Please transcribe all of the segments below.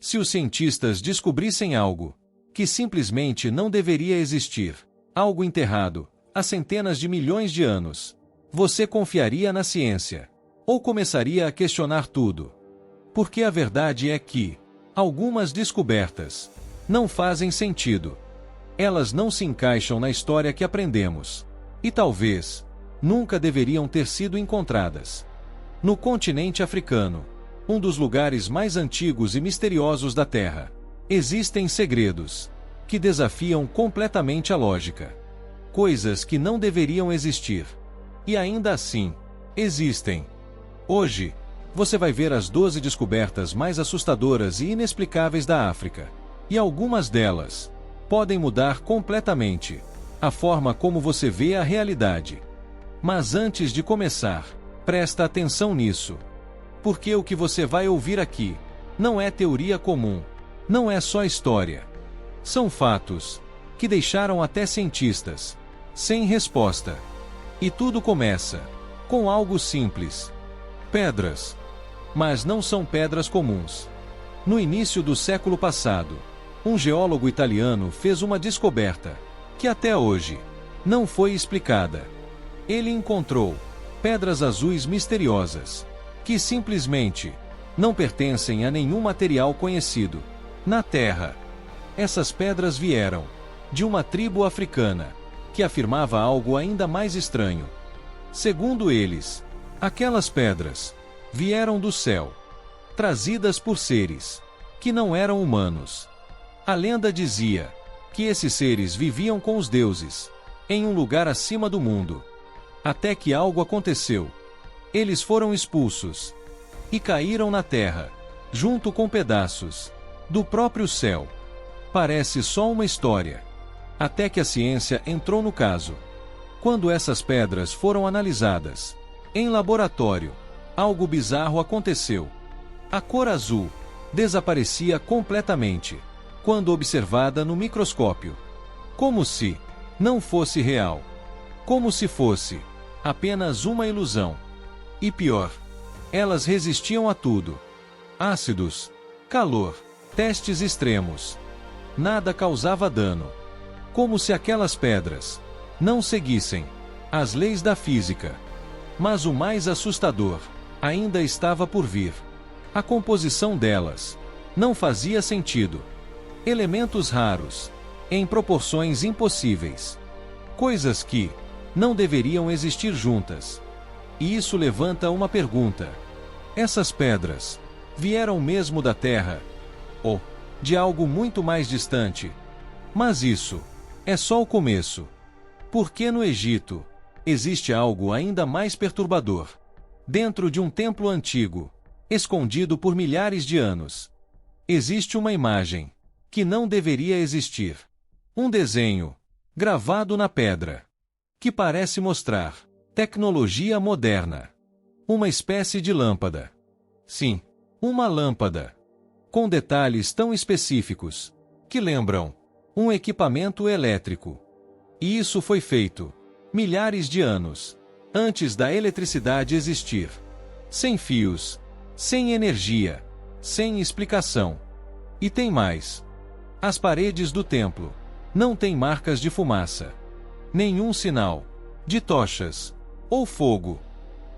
Se os cientistas descobrissem algo que simplesmente não deveria existir, algo enterrado há centenas de milhões de anos, você confiaria na ciência? Ou começaria a questionar tudo? Porque a verdade é que algumas descobertas não fazem sentido. Elas não se encaixam na história que aprendemos. E talvez nunca deveriam ter sido encontradas. No continente africano, um dos lugares mais antigos e misteriosos da Terra, existem segredos que desafiam completamente a lógica. Coisas que não deveriam existir. E ainda assim, existem. Hoje, você vai ver as 12 descobertas mais assustadoras e inexplicáveis da África. E algumas delas podem mudar completamente a forma como você vê a realidade. Mas antes de começar, presta atenção nisso. Porque o que você vai ouvir aqui não é teoria comum, não é só história. São fatos que deixaram até cientistas sem resposta. E tudo começa com algo simples: pedras. Mas não são pedras comuns. No início do século passado, um geólogo italiano fez uma descoberta que até hoje não foi explicada. Ele encontrou pedras azuis misteriosas que simplesmente não pertencem a nenhum material conhecido na Terra. Essas pedras vieram de uma tribo africana que afirmava algo ainda mais estranho. Segundo eles, aquelas pedras vieram do céu, trazidas por seres que não eram humanos. A lenda dizia que esses seres viviam com os deuses em um lugar acima do mundo. Até que algo aconteceu. Eles foram expulsos e caíram na terra, junto com pedaços do próprio céu. Parece só uma história. Até que a ciência entrou no caso. Quando essas pedras foram analisadas em laboratório, algo bizarro aconteceu. A cor azul desaparecia completamente quando observada no microscópio. Como se não fosse real. Como se fosse apenas uma ilusão. E pior, elas resistiam a tudo: ácidos, calor, testes extremos. Nada causava dano. Como se aquelas pedras não seguissem as leis da física. Mas o mais assustador ainda estava por vir. A composição delas não fazia sentido. Elementos raros, em proporções impossíveis. Coisas que não deveriam existir juntas. E isso levanta uma pergunta: essas pedras vieram mesmo da Terra? Ou de algo muito mais distante? Mas isso é só o começo. Porque no Egito existe algo ainda mais perturbador. Dentro de um templo antigo, escondido por milhares de anos, existe uma imagem que não deveria existir. Um desenho gravado na pedra que parece mostrar tecnologia moderna. Uma espécie de lâmpada. Sim, uma lâmpada. Com detalhes tão específicos que lembram um equipamento elétrico. E isso foi feito milhares de anos antes da eletricidade existir. Sem fios, sem energia, sem explicação. E tem mais. As paredes do templo não têm marcas de fumaça. Nenhum sinal de tochas ou fogo.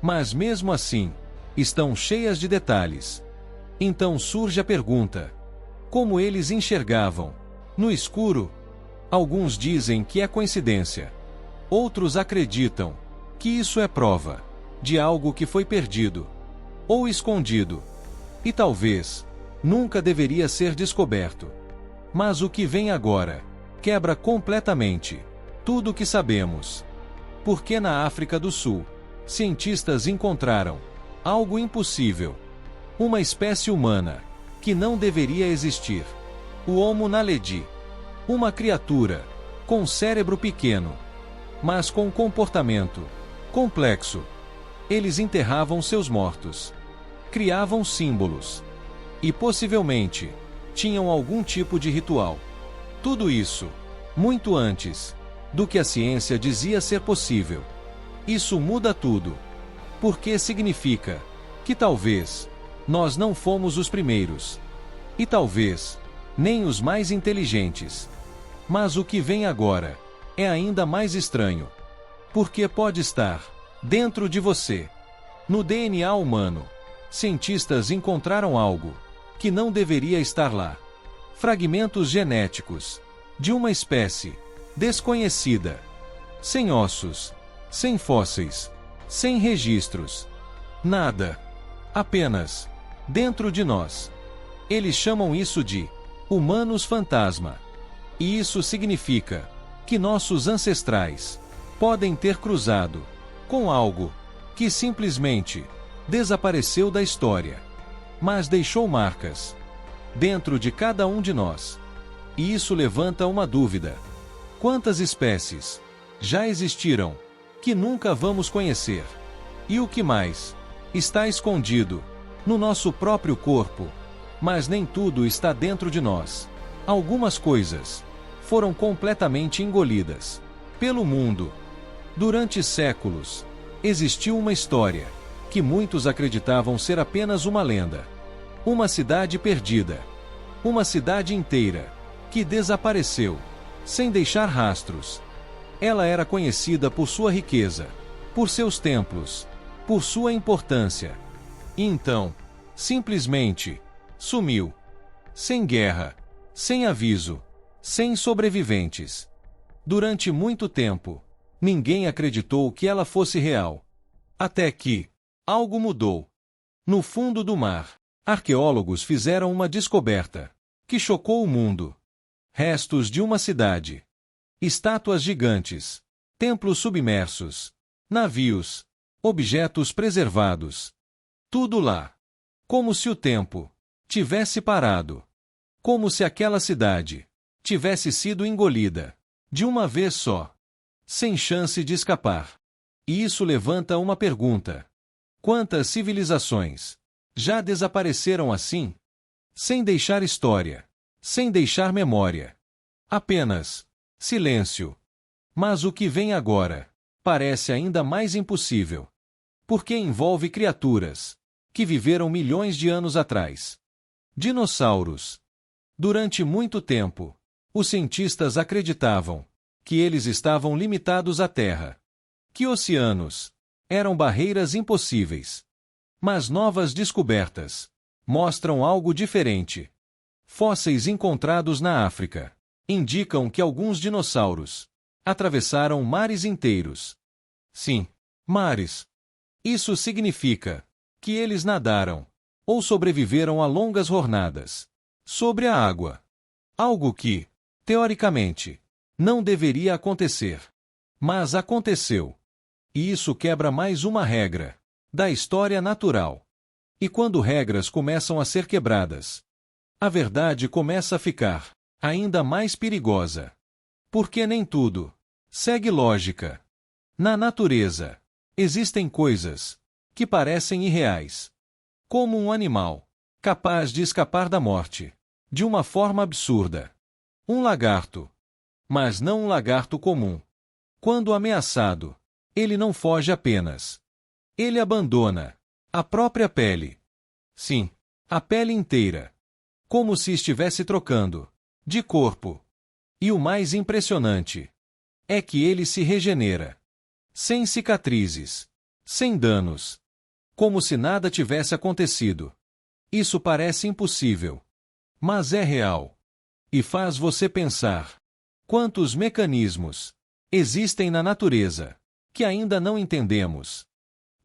Mas mesmo assim, estão cheias de detalhes. Então surge a pergunta: como eles enxergavam no escuro? Alguns dizem que é coincidência. Outros acreditam que isso é prova de algo que foi perdido ou escondido. E talvez nunca deveria ser descoberto. Mas o que vem agora quebra completamente tudo o que sabemos. Porque na África do Sul, cientistas encontraram algo impossível. Uma espécie humana que não deveria existir. O Homo naledi. Uma criatura com cérebro pequeno, mas com comportamento complexo. Eles enterravam seus mortos. Criavam símbolos. E possivelmente tinham algum tipo de ritual. Tudo isso muito antes do que a ciência dizia ser possível. Isso muda tudo. Porque significa que talvez nós não fomos os primeiros. E talvez, nem os mais inteligentes. Mas o que vem agora é ainda mais estranho. Porque pode estar dentro de você. No DNA humano, cientistas encontraram algo que não deveria estar lá. Fragmentos genéticos de uma espécie desconhecida, sem ossos, sem fósseis, sem registros. Nada. Apenas dentro de nós. Eles chamam isso de humanos fantasma. E isso significa que nossos ancestrais podem ter cruzado com algo que simplesmente desapareceu da história, mas deixou marcas dentro de cada um de nós. E isso levanta uma dúvida: quantas espécies já existiram que nunca vamos conhecer? E o que mais está escondido no nosso próprio corpo? Mas nem tudo está dentro de nós. Algumas coisas foram completamente engolidas pelo mundo. Durante séculos, existiu uma história que muitos acreditavam ser apenas uma lenda. Uma cidade perdida. Uma cidade inteira que desapareceu, sem deixar rastros. Ela era conhecida por sua riqueza, por seus templos, por sua importância. E então, simplesmente, sumiu. Sem guerra, sem aviso, sem sobreviventes. Durante muito tempo, ninguém acreditou que ela fosse real. Até que algo mudou. No fundo do mar, arqueólogos fizeram uma descoberta que chocou o mundo. Restos de uma cidade. Estátuas gigantes. Templos submersos. Navios. Objetos preservados. Tudo lá. Como se o tempo tivesse parado. Como se aquela cidade tivesse sido engolida de uma vez só, sem chance de escapar. E isso levanta uma pergunta: quantas civilizações já desapareceram assim? Sem deixar história, sem deixar memória. Apenas silêncio. Mas o que vem agora parece ainda mais impossível. Porque envolve criaturas que viveram milhões de anos atrás. Dinossauros. Durante muito tempo, os cientistas acreditavam que eles estavam limitados à Terra. Que oceanos eram barreiras impossíveis. Mas novas descobertas mostram algo diferente. Fósseis encontrados na África indicam que alguns dinossauros atravessaram mares inteiros. Sim, mares. Isso significa que eles nadaram ou sobreviveram a longas jornadas sobre a água. Algo que, teoricamente, não deveria acontecer. Mas aconteceu. E isso quebra mais uma regra da história natural. E quando regras começam a ser quebradas, a verdade começa a ficar ainda mais perigosa. Porque nem tudo segue lógica. Na natureza, existem coisas que parecem irreais. Como um animal capaz de escapar da morte de uma forma absurda. Um lagarto. Mas não um lagarto comum. Quando ameaçado, ele não foge apenas. Ele abandona a própria pele. Sim, a pele inteira. Como se estivesse trocando de corpo. E o mais impressionante é que ele se regenera. Sem cicatrizes. Sem danos. Como se nada tivesse acontecido. Isso parece impossível. Mas é real. E faz você pensar: quantos mecanismos existem na natureza que ainda não entendemos?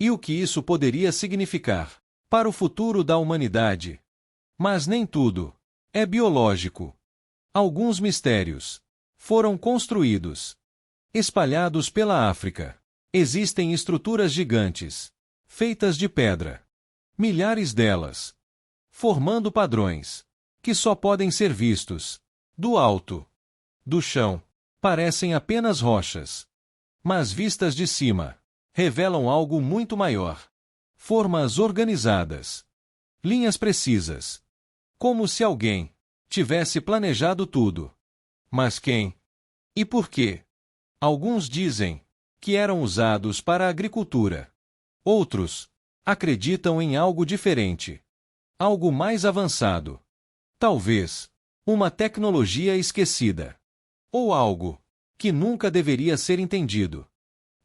E o que isso poderia significar para o futuro da humanidade? Mas nem tudo é biológico. Alguns mistérios foram construídos. Espalhados pela África, existem estruturas gigantes, feitas de pedra. Milhares delas, formando padrões que só podem ser vistos do alto. Do chão, parecem apenas rochas. Mas vistas de cima, revelam algo muito maior. Formas organizadas. Linhas precisas. Como se alguém tivesse planejado tudo. Mas quem? E por quê? Alguns dizem que eram usados para a agricultura. Outros acreditam em algo diferente. Algo mais avançado. Talvez uma tecnologia esquecida. Ou algo que nunca deveria ser entendido.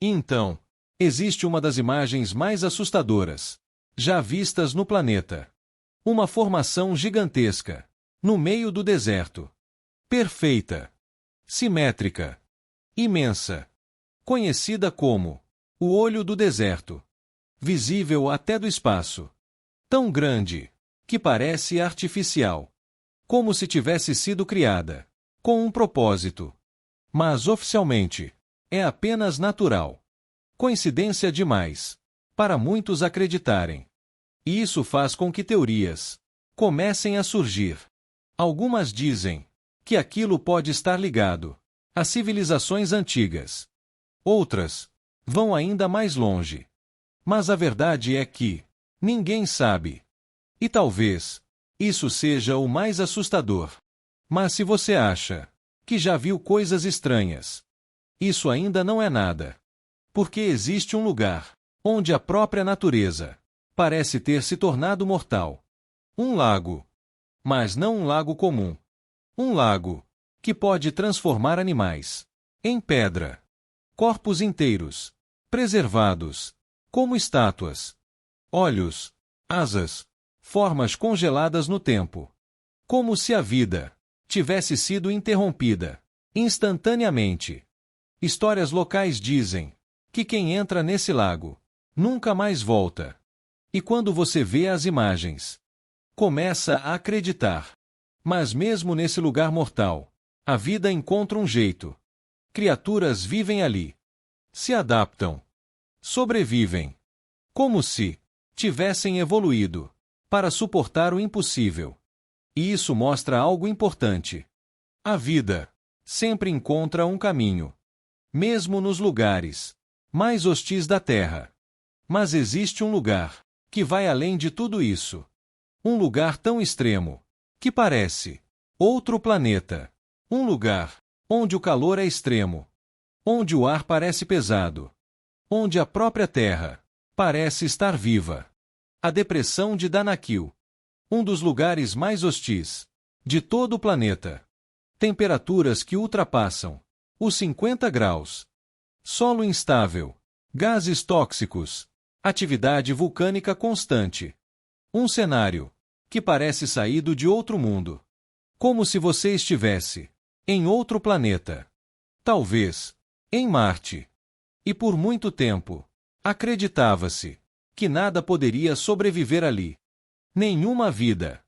E então, existe uma das imagens mais assustadoras já vistas no planeta. Uma formação gigantesca, no meio do deserto. Perfeita, simétrica, imensa, conhecida como o olho do deserto, visível até do espaço. Tão grande que parece artificial, como se tivesse sido criada com um propósito. Mas oficialmente, é apenas natural. Coincidência demais para muitos acreditarem. E isso faz com que teorias comecem a surgir. Algumas dizem que aquilo pode estar ligado a civilizações antigas. Outras vão ainda mais longe. Mas a verdade é que ninguém sabe. E talvez isso seja o mais assustador. Mas se você acha que já viu coisas estranhas, isso ainda não é nada. Porque existe um lugar onde a própria natureza parece ter se tornado mortal. Um lago. Mas não um lago comum. Um lago que pode transformar animais em pedra. Corpos inteiros, preservados, como estátuas. Olhos, asas, formas congeladas no tempo. Como se a vida tivesse sido interrompida instantaneamente. Histórias locais dizem que quem entra nesse lago nunca mais volta. E quando você vê as imagens, começa a acreditar. Mas mesmo nesse lugar mortal, a vida encontra um jeito. Criaturas vivem ali. Se adaptam. Sobrevivem. Como se tivessem evoluído para suportar o impossível. E isso mostra algo importante. A vida sempre encontra um caminho. Mesmo nos lugares mais hostis da Terra. Mas existe um lugar que vai além de tudo isso. Um lugar tão extremo que parece outro planeta. Um lugar onde o calor é extremo. Onde o ar parece pesado. Onde a própria Terra parece estar viva. A depressão de Danakil. Um dos lugares mais hostis de todo o planeta. Temperaturas que ultrapassam os 50 graus. Solo instável. Gases tóxicos. Atividade vulcânica constante. Um cenário que parece saído de outro mundo. Como se você estivesse em outro planeta. Talvez em Marte. E por muito tempo, acreditava-se que nada poderia sobreviver ali. Nenhuma vida.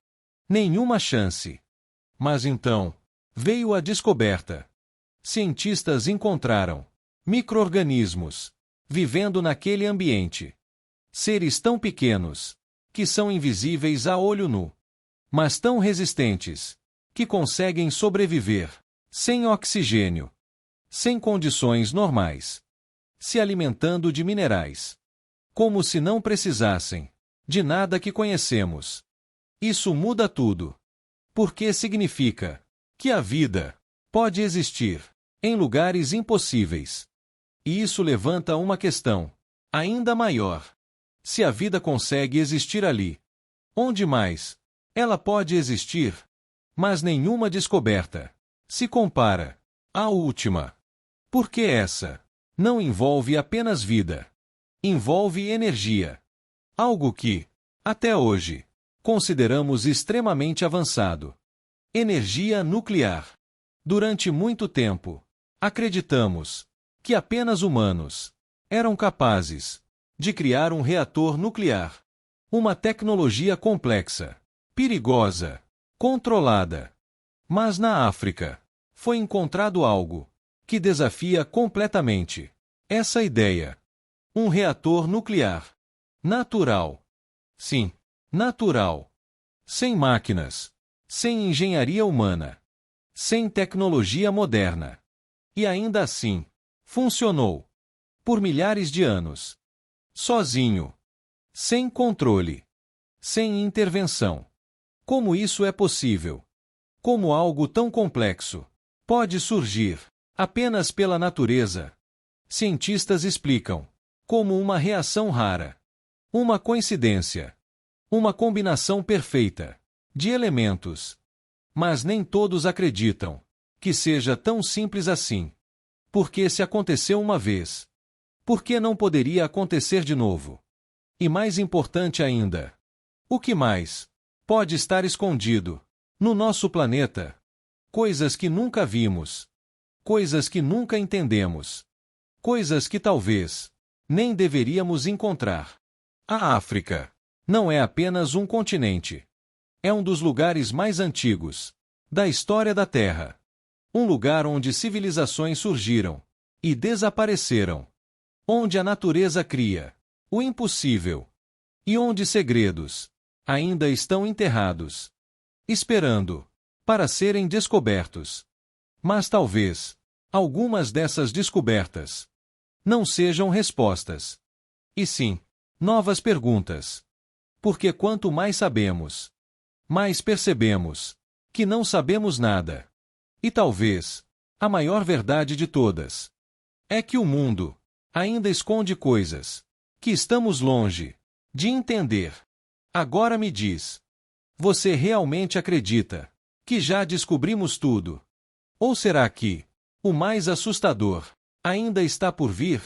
Nenhuma chance. Mas então, veio a descoberta. Cientistas encontraram micro-organismos vivendo naquele ambiente. Seres tão pequenos que são invisíveis a olho nu, mas tão resistentes que conseguem sobreviver sem oxigênio, sem condições normais, se alimentando de minerais, como se não precisassem de nada que conhecemos. Isso muda tudo, porque significa que a vida pode existir em lugares impossíveis. E isso levanta uma questão ainda maior. Se a vida consegue existir ali, onde mais ela pode existir? Mas nenhuma descoberta se compara à última. Porque essa não envolve apenas vida. Envolve energia. Algo que, até hoje, consideramos extremamente avançado. Energia nuclear. Durante muito tempo, acreditamos que apenas humanos eram capazes de criar um reator nuclear. Uma tecnologia complexa, perigosa, controlada. Mas na África, foi encontrado algo que desafia completamente essa ideia. Um reator nuclear. Natural. Sim, natural. Sem máquinas. Sem engenharia humana. Sem tecnologia moderna. E ainda assim, funcionou. Por milhares de anos. Sozinho. Sem controle. Sem intervenção. Como isso é possível? Como algo tão complexo pode surgir apenas pela natureza? Cientistas explicam como uma reação rara. Uma coincidência. Uma combinação perfeita de elementos Mas nem todos acreditam que seja tão simples assim. Porque se aconteceu uma vez, por que não poderia acontecer de novo? E mais importante ainda, o que mais pode estar escondido no nosso planeta? Coisas que nunca vimos, coisas que nunca entendemos, coisas que talvez nem deveríamos encontrar. A África não é apenas um continente. É um dos lugares mais antigos da história da Terra. Um lugar onde civilizações surgiram e desapareceram. Onde a natureza cria o impossível. E onde segredos ainda estão enterrados, esperando para serem descobertos. Mas talvez algumas dessas descobertas não sejam respostas, e sim novas perguntas. Porque quanto mais sabemos, mais percebemos que não sabemos nada. E talvez a maior verdade de todas é que o mundo ainda esconde coisas que estamos longe de entender. Agora me diz, você realmente acredita que já descobrimos tudo? Ou será que o mais assustador ainda está por vir?